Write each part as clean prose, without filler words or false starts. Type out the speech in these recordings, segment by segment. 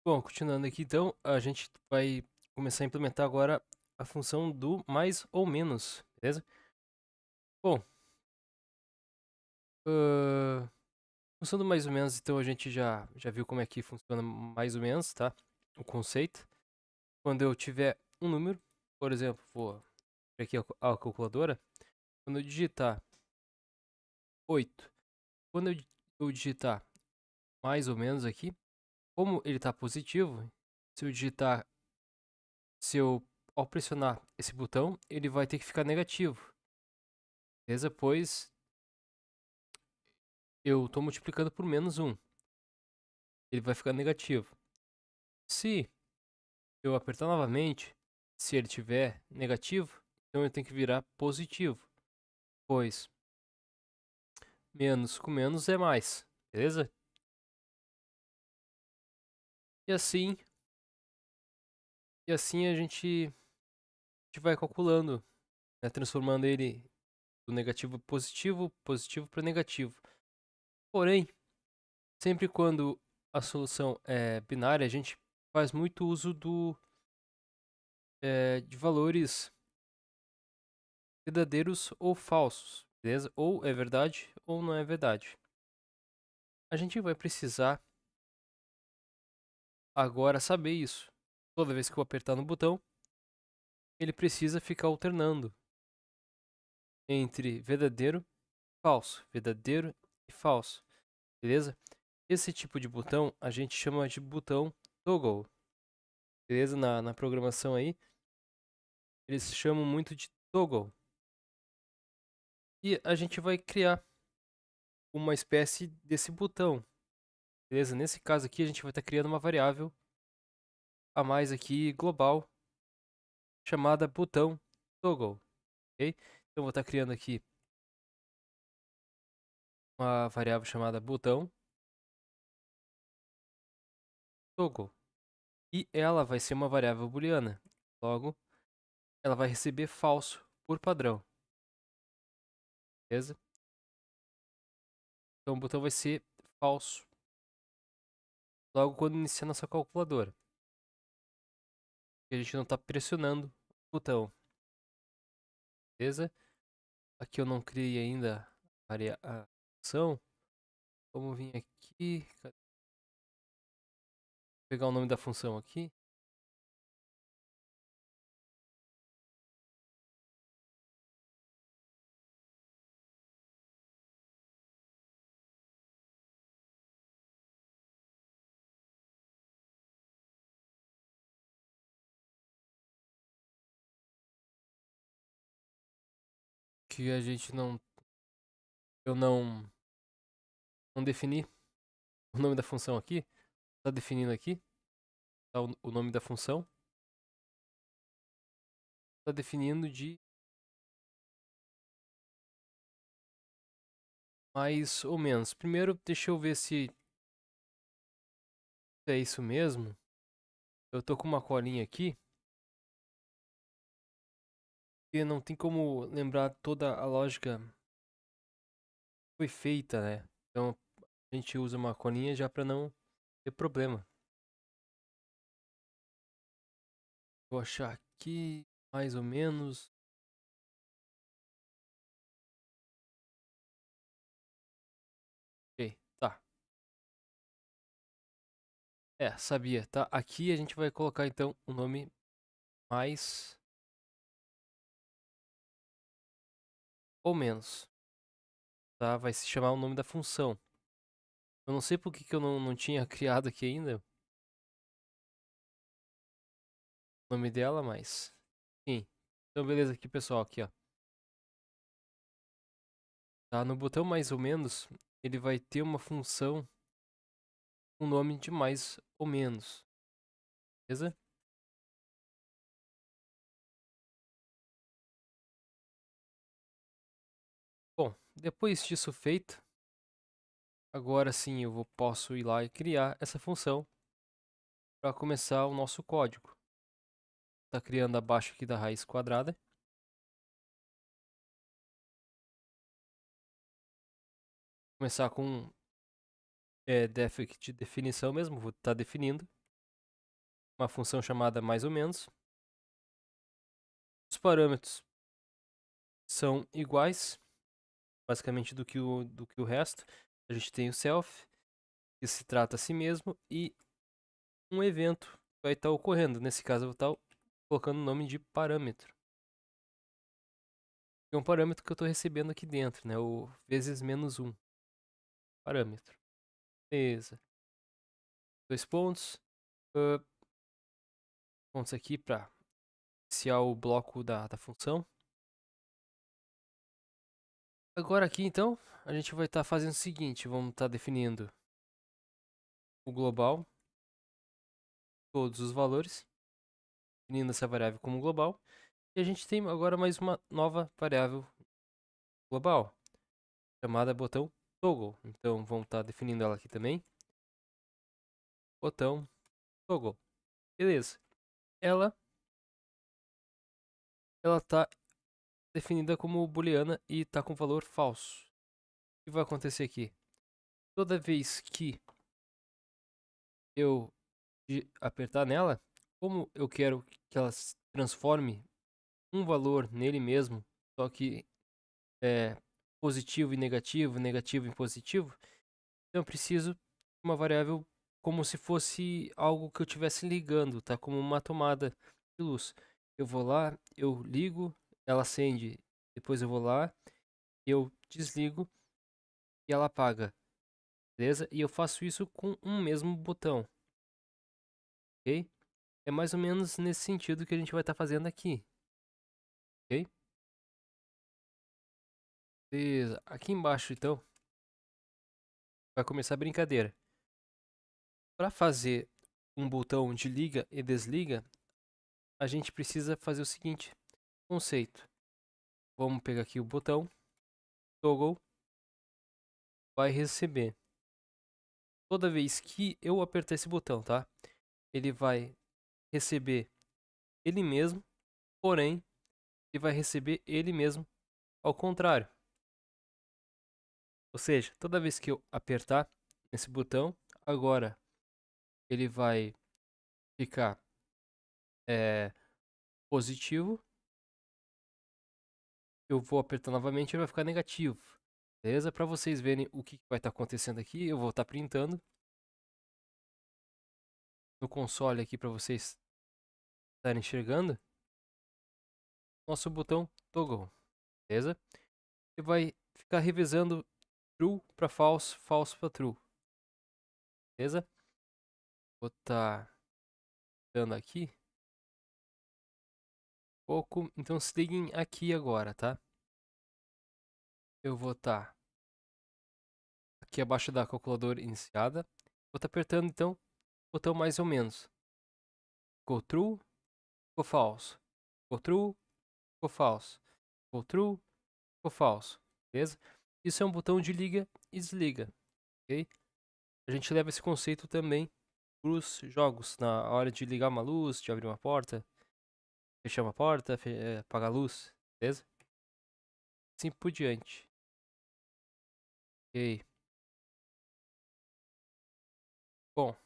Bom, continuando aqui então, a gente vai começar a implementar agora a função do mais ou menos, beleza? Bom, ahn, função do mais ou menos, então a gente já viu como é que funciona mais ou menos, tá? O conceito. Quando eu tiver um número, por exemplo, vou abrir aqui a calculadora, quando eu digitar 8, quando eu digitar mais ou menos aqui, como ele está positivo, se eu digitar, se eu ao pressionar esse botão, ele vai ter que ficar negativo. Beleza? Pois eu estou multiplicando por menos um. Ele vai ficar negativo. Se eu apertar novamente, se ele tiver negativo, então ele tem que virar positivo. Pois menos com menos é mais. Beleza? E assim, a gente vai calculando, né, transformando ele do negativo para positivo, positivo para negativo. Porém, sempre quando a solução é binária, a gente faz muito uso de valores verdadeiros ou falsos, beleza? Ou é verdade ou não é verdade. A gente vai precisar agora saber isso. Toda vez que eu apertar no botão, ele precisa ficar alternando entre verdadeiro e falso, beleza? Esse tipo de botão a gente chama de botão toggle, beleza? Na programação aí, eles chamam muito de toggle. E a gente vai criar uma espécie desse botão, beleza? Nesse caso aqui, a gente vai estar criando uma variável a mais aqui global chamada botão toggle, ok? Então vou estar criando aqui uma variável chamada botão toggle e ela vai ser uma variável booleana. Logo, ela vai receber falso por padrão, beleza? Então o botão vai ser falso logo quando iniciar nossa calculadora. E a gente não está pressionando o botão, beleza? Aqui eu não criei ainda a função. Vamos vir aqui, pegar o nome da função aqui. Que a gente não, eu não defini o nome da função aqui. Tá definindo aqui, tá o nome da função. Tá definindo de mais ou menos. Primeiro, deixa eu ver se é isso mesmo. Eu tô com uma colinha aqui e não tem como lembrar toda a lógica que foi feita, né? Então a gente usa uma colinha já para não ter problema. Vou achar aqui mais ou menos. Ok, tá. É, sabia, tá? Aqui a gente vai colocar então o nome mais ou menos, tá? Vai se chamar o nome da função. Eu não sei por que eu não tinha criado aqui ainda o nome dela, mas sim. Então beleza aqui, pessoal, aqui, ó. Tá no botão mais ou menos, ele vai ter uma função com nome de mais ou menos, beleza? Bom, depois disso feito, agora sim posso ir lá e criar essa função para começar o nosso código. Tá criando abaixo aqui da raiz quadrada. Começar com def de definição mesmo, vou estar definindo. uma função chamada mais ou menos. Os parâmetros são iguais, basicamente, do que o resto. A gente tem o self, que se trata a si mesmo, e um evento vai estar ocorrendo. Nesse caso, eu vou estar colocando o nome de parâmetro. É um parâmetro que eu estou recebendo aqui dentro, né? O vezes menos 1. Parâmetro. Beleza. 2 pontos. Pontos aqui para iniciar o bloco da função. Agora aqui, então, a gente vai estar fazendo o seguinte. Vamos estar definindo o global. Todos os valores. Definindo essa variável como global. E a gente tem agora mais uma nova variável global, chamada botão toggle. Então vamos estar definindo ela aqui também. Botão toggle. Beleza. Ela está definida como booleana e está com valor falso. O que vai acontecer aqui? Toda vez que eu apertar nela, como eu quero que ela transforme um valor nele mesmo, só que é positivo e negativo, negativo e positivo, então eu preciso de uma variável como se fosse algo que eu estivesse ligando, tá? Como uma tomada de luz. Eu vou lá, eu ligo, ela acende, depois eu vou lá, eu desligo e ela apaga, beleza? E eu faço isso com um mesmo botão, ok? É mais ou menos nesse sentido que a gente vai estar fazendo aqui, ok? Beleza. Aqui embaixo, então, vai começar a brincadeira. Para fazer um botão de liga e desliga, a gente precisa fazer o seguinte conceito. Vamos pegar aqui o botão toggle, vai receber. Toda vez que eu apertar esse botão, tá? Ele vai receber ele mesmo, porém, ele vai receber ele mesmo ao contrário. Ou seja, toda vez que eu apertar esse botão, agora ele vai ficar positivo. Eu vou apertar novamente e ele vai ficar negativo. Beleza? Para vocês verem o que vai estar acontecendo aqui, eu vou estar printando no console aqui para vocês estarem enxergando. Nosso botão toggle, beleza? E vai ficar revezando true para false, false para true, beleza? Vou estar dando aqui pouco, então se liguem aqui agora, tá? Eu vou estar aqui abaixo da calculadora iniciada. Vou estar apertando então o botão mais ou menos. Ficou true, ficou false. Ficou true, ficou false. Ficou true, ficou false. Beleza? Isso é um botão de liga e desliga, ok? A gente leva esse conceito também para os jogos, na hora de ligar uma luz, de abrir uma porta, fechar uma porta, apagar a luz, beleza? Assim por diante. Ok. Bom,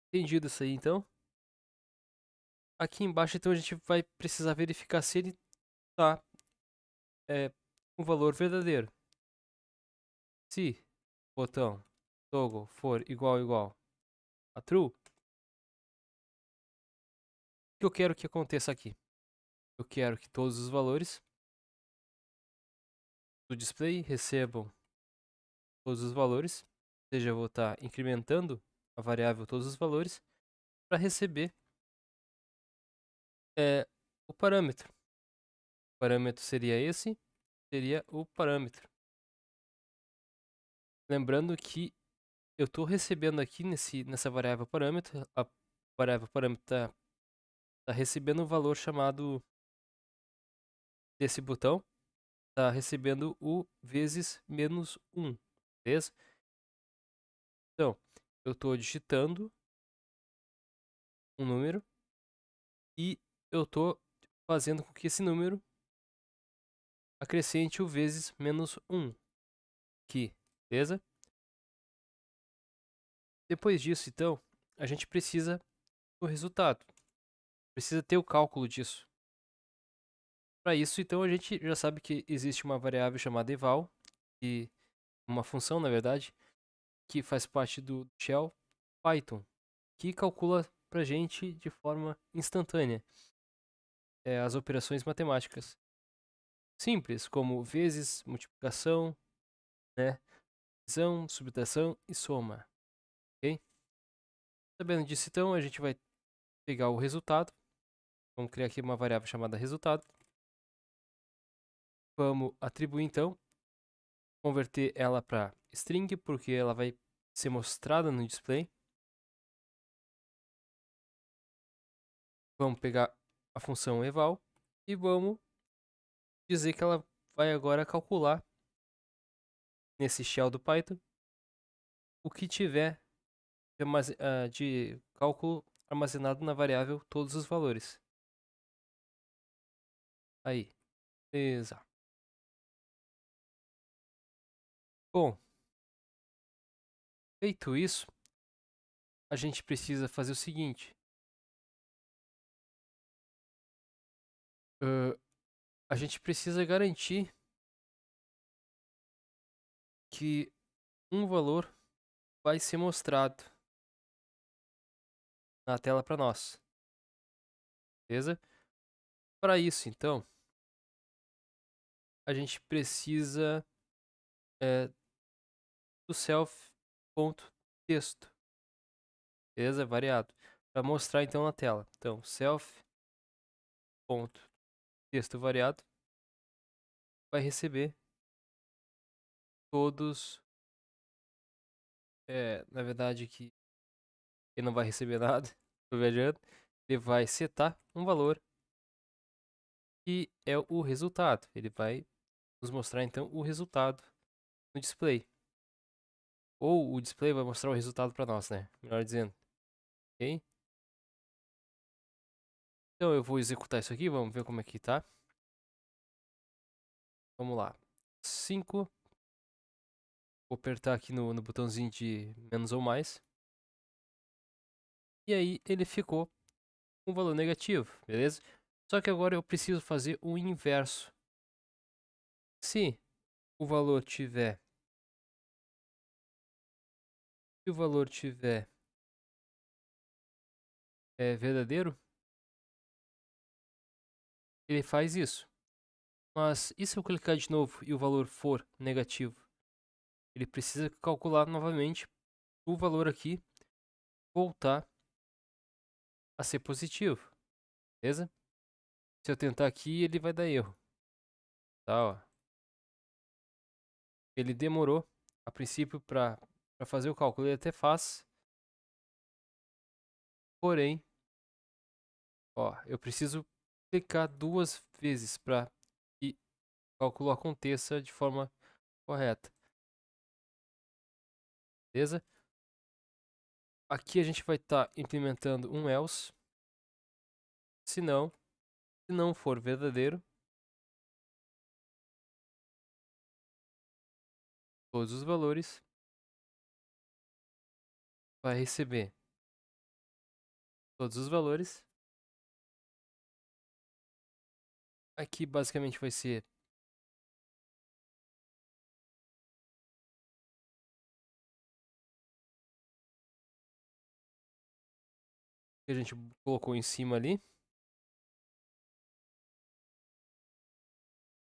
entendido isso aí então. Aqui embaixo então a gente vai precisar verificar se ele tá com valor verdadeiro. Se o botão toggle for igual a true, o que eu quero que aconteça aqui? Eu quero que todos os valores do display recebam todos os valores, ou seja, eu vou estar incrementando a variável todos os valores para receber o parâmetro. O parâmetro seria esse, seria o parâmetro. Lembrando que eu estou recebendo aqui nessa variável parâmetro, a variável parâmetro está recebendo um valor chamado desse botão, está recebendo o vezes menos 1, beleza? Então, eu estou digitando um número e eu estou fazendo com que esse número acrescente o vezes menos 1 aqui, beleza? Depois disso, então, a gente precisa do resultado. Precisa ter o cálculo disso. Para isso, então, a gente já sabe que existe uma variável chamada eval, que uma função, na verdade, que faz parte do shell Python, que calcula para a gente de forma instantânea as operações matemáticas simples, como vezes, multiplicação, né, divisão, subtração e soma. Ok? Sabendo disso, então, a gente vai pegar o resultado. Vamos criar aqui uma variável chamada resultado. Vamos atribuir, então, converter ela para string, porque ela vai ser mostrada no display. Vamos pegar a função eval e vamos dizer que ela vai agora calcular nesse shell do Python o que tiver de cálculo armazenado na variável todos os valores. Aí, exato. Bom, feito isso, a gente precisa fazer o seguinte. A gente precisa garantir que um valor vai ser mostrado na tela para nós. Beleza? Para isso, então, a gente precisa do self.texto. Beleza? Variado. Para mostrar então na tela. Então, self.texto variado vai receber todos. Na verdade, que ele não vai receber nada. Tô viajando. Ele vai setar um valor que é o resultado. Ele vai nos mostrar então o resultado no display. Ou o display vai mostrar o resultado para nós, né? Melhor dizendo. Ok? Então eu vou executar isso aqui, vamos ver como é que tá. Vamos lá. 5. Vou apertar aqui no botãozinho de menos ou mais. E aí ele ficou com um valor negativo, beleza? Só que agora eu preciso fazer o inverso. Se o valor tiver verdadeiro, ele faz isso. Mas e se eu clicar de novo e o valor for negativo? Ele precisa calcular novamente o valor aqui voltar a ser positivo, beleza? Se eu tentar aqui, ele vai dar erro. Tá, ó. Ele demorou a princípio para fazer o cálculo, ele até faz. Porém, ó, eu preciso clicar 2 vezes para que o cálculo aconteça de forma correta. Beleza? Aqui a gente vai estar implementando um else. Se não for verdadeiro, todos os valores vai receber todos os valores. Aqui basicamente vai ser que a gente colocou em cima ali.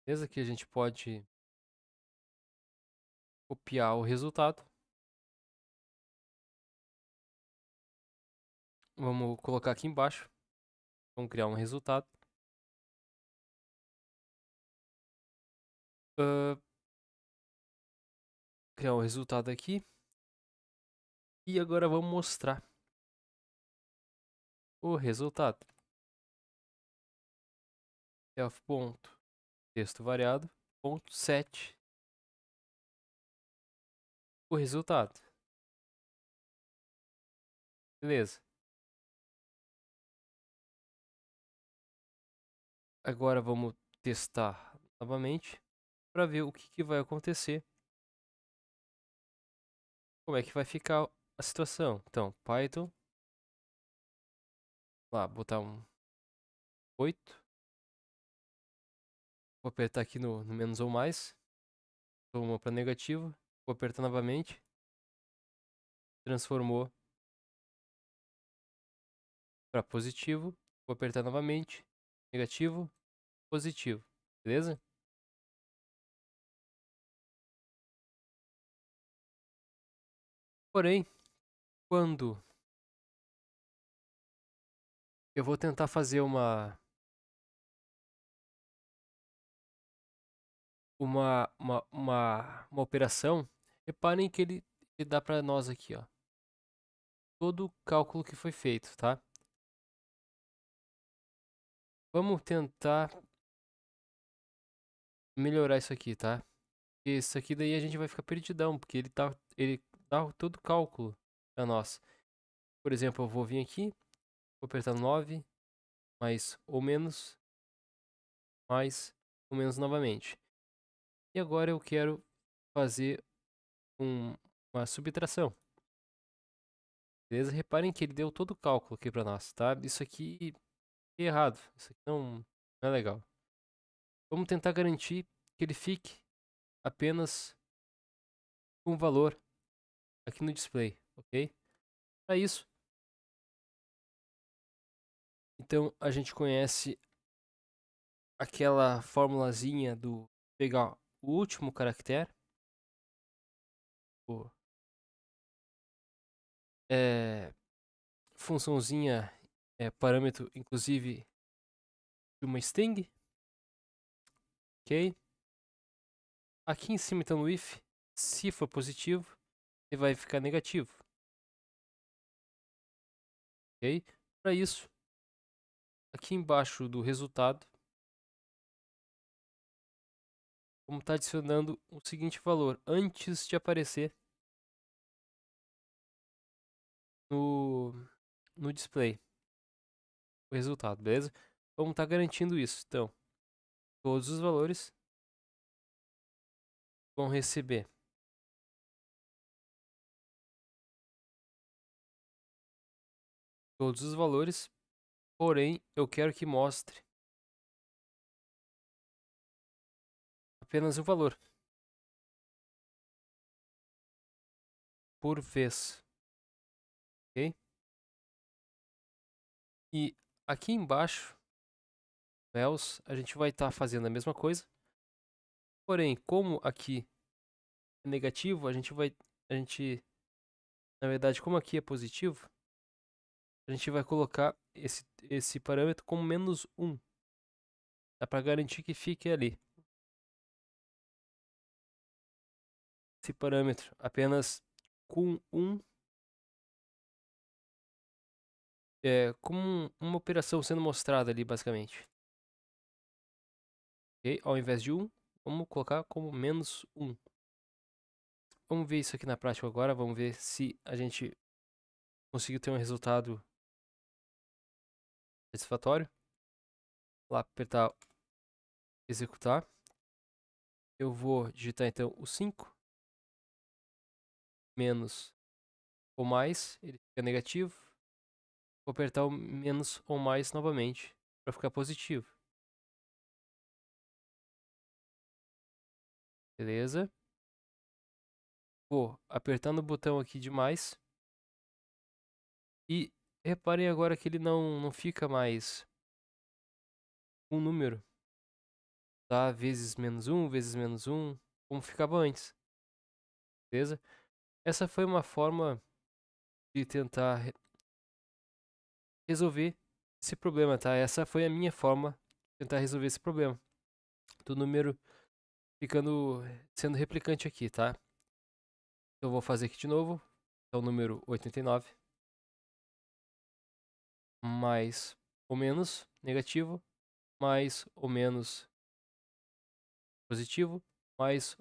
Beleza? Que a gente pode copiar o resultado. Vamos colocar aqui embaixo. Vamos criar um resultado. Criar um resultado aqui. E agora vamos mostrar o resultado. Self.texto variado, ponto set o resultado. Beleza. Agora vamos testar novamente para ver o que vai acontecer. Como é que vai ficar a situação. Então, Python lá, botar um 8. Vou apertar aqui no menos ou mais. Transformou para negativo. Vou apertar novamente. Transformou para positivo. Vou apertar novamente. Negativo, positivo. Beleza? Porém, quando eu vou tentar fazer uma operação, reparem que ele dá para nós aqui, ó, todo o cálculo que foi feito, tá? Vamos tentar melhorar isso aqui, tá? Porque isso aqui daí a gente vai ficar perdidão, porque ele dá todo o cálculo para nós. Por exemplo, eu vou vir aqui, vou apertar 9, mais ou menos novamente. E agora eu quero fazer uma subtração. Beleza? Reparem que ele deu todo o cálculo aqui para nós, tá? Isso aqui é errado. Isso aqui não é legal. Vamos tentar garantir que ele fique apenas com um valor aqui no display, ok? Para isso, então a gente conhece aquela formulazinha do pegar o último caractere, o, funçãozinha, parâmetro, inclusive, de uma string, ok? Aqui em cima, então, no if, se for positivo, ele vai ficar negativo, ok? Para isso, aqui embaixo do resultado, vamos estar adicionando o seguinte valor antes de aparecer no, no display o resultado, beleza? Vamos estar garantindo isso. Então, todos os valores vão receber todos os valores, porém eu quero que mostre apenas o valor por vez, ok? E aqui embaixo, else, a gente vai estar fazendo a mesma coisa, porém como aqui é negativo, na verdade, como aqui é positivo, a gente vai colocar esse parâmetro como menos 1. Dá para garantir que fique ali. Esse parâmetro apenas com como uma operação sendo mostrada ali, basicamente. Okay? Ao invés de 1, vamos colocar como menos 1. Vamos ver isso aqui na prática agora. Vamos ver se a gente conseguiu ter um resultado satisfatório. Lá, apertar executar. Eu vou digitar então o 5 menos ou mais, ele fica negativo. Vou apertar o menos ou mais novamente para ficar positivo. Beleza? Vou apertar no botão aqui de mais. E reparem agora que ele não fica mais um número, tá? Vezes menos um, como ficava antes. Beleza? Essa foi uma forma de tentar resolver esse problema, tá? Essa foi a minha forma de tentar resolver esse problema. Do número sendo replicante aqui, tá? Então eu vou fazer aqui de novo. Então o número 89 mais ou menos negativo, mais ou menos positivo, mais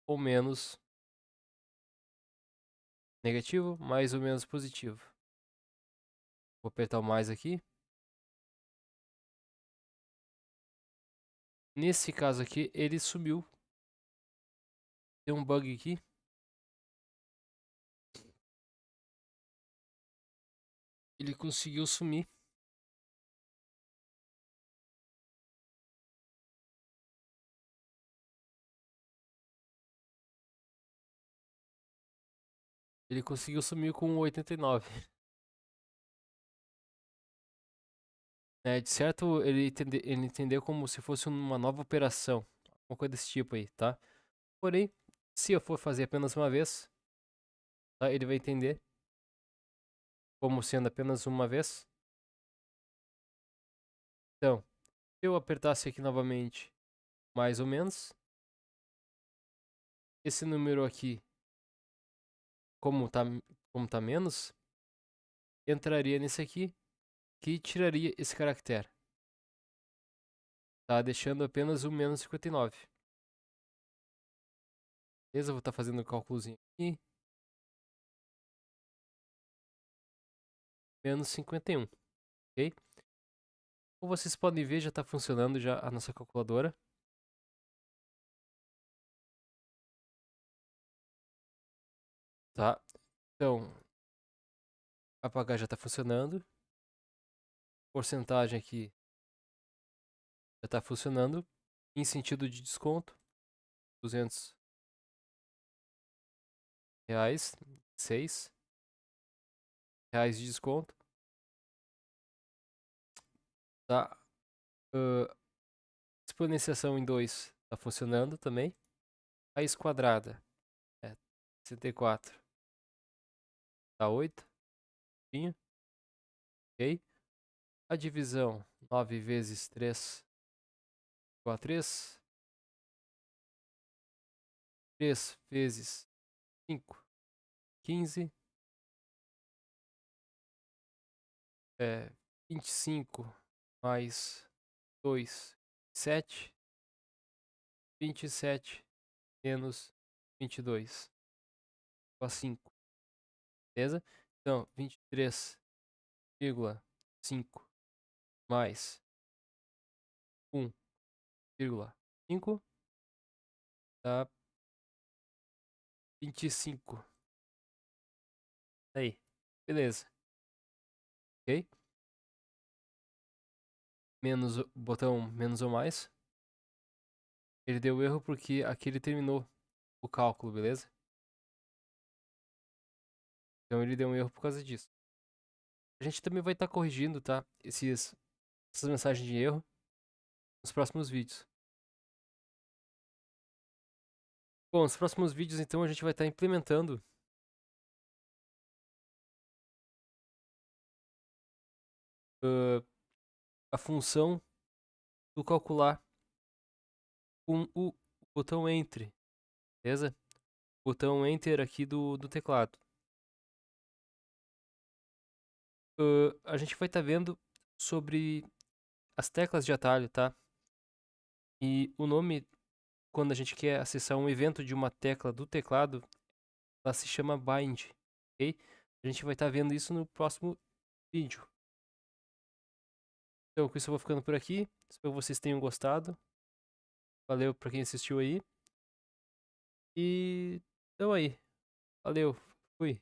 ou menos negativo, mais ou menos positivo. Vou apertar o mais aqui. Nesse caso aqui, ele sumiu. Tem um bug aqui. Ele conseguiu sumir. Ele conseguiu sumir com 89. De certo, ele entendeu como se fosse uma nova operação. Uma coisa desse tipo aí, tá? Porém, se eu for fazer apenas uma vez, tá? Ele vai entender como sendo apenas uma vez. Então, se eu apertasse aqui novamente, mais ou menos, esse número aqui, como tá menos, entraria nesse aqui, que tiraria esse caractere. Tá? Deixando apenas o menos 59. Beleza? Eu vou estar fazendo um cálculozinho aqui. Menos 51. Ok? Como vocês podem ver, já está funcionando já a nossa calculadora. Tá? Então, apagar já está funcionando. Porcentagem aqui já está funcionando. Em sentido de desconto, R$200. 6 reais de desconto. Tá? Exponenciação em 2 está funcionando também. Raiz quadrada é 64. Tá 8. Ok? A divisão 9 vezes 3 igual a 3. 3 vezes 5, 15. 25 mais 2, 7. 27 menos 22 igual a 5. Beleza? Então, 23,5 mais 1,5 dá 25. Aí, beleza. Ok? Menos o botão menos ou mais. Ele deu erro porque aqui ele terminou o cálculo, beleza? Então ele deu um erro por causa disso. A gente também vai estar corrigindo, tá? Essas mensagens de erro nos próximos vídeos. Bom, nos próximos vídeos então a gente vai estar implementando a função do calcular com o botão Enter, beleza? Botão Enter aqui do teclado. A gente vai estar vendo sobre as teclas de atalho, tá? E o nome, quando a gente quer acessar um evento de uma tecla do teclado, ela se chama bind, ok? A gente vai estar vendo isso no próximo vídeo. Então, com isso eu vou ficando por aqui. Espero que vocês tenham gostado. Valeu pra quem assistiu aí. E então aí. Valeu. Fui.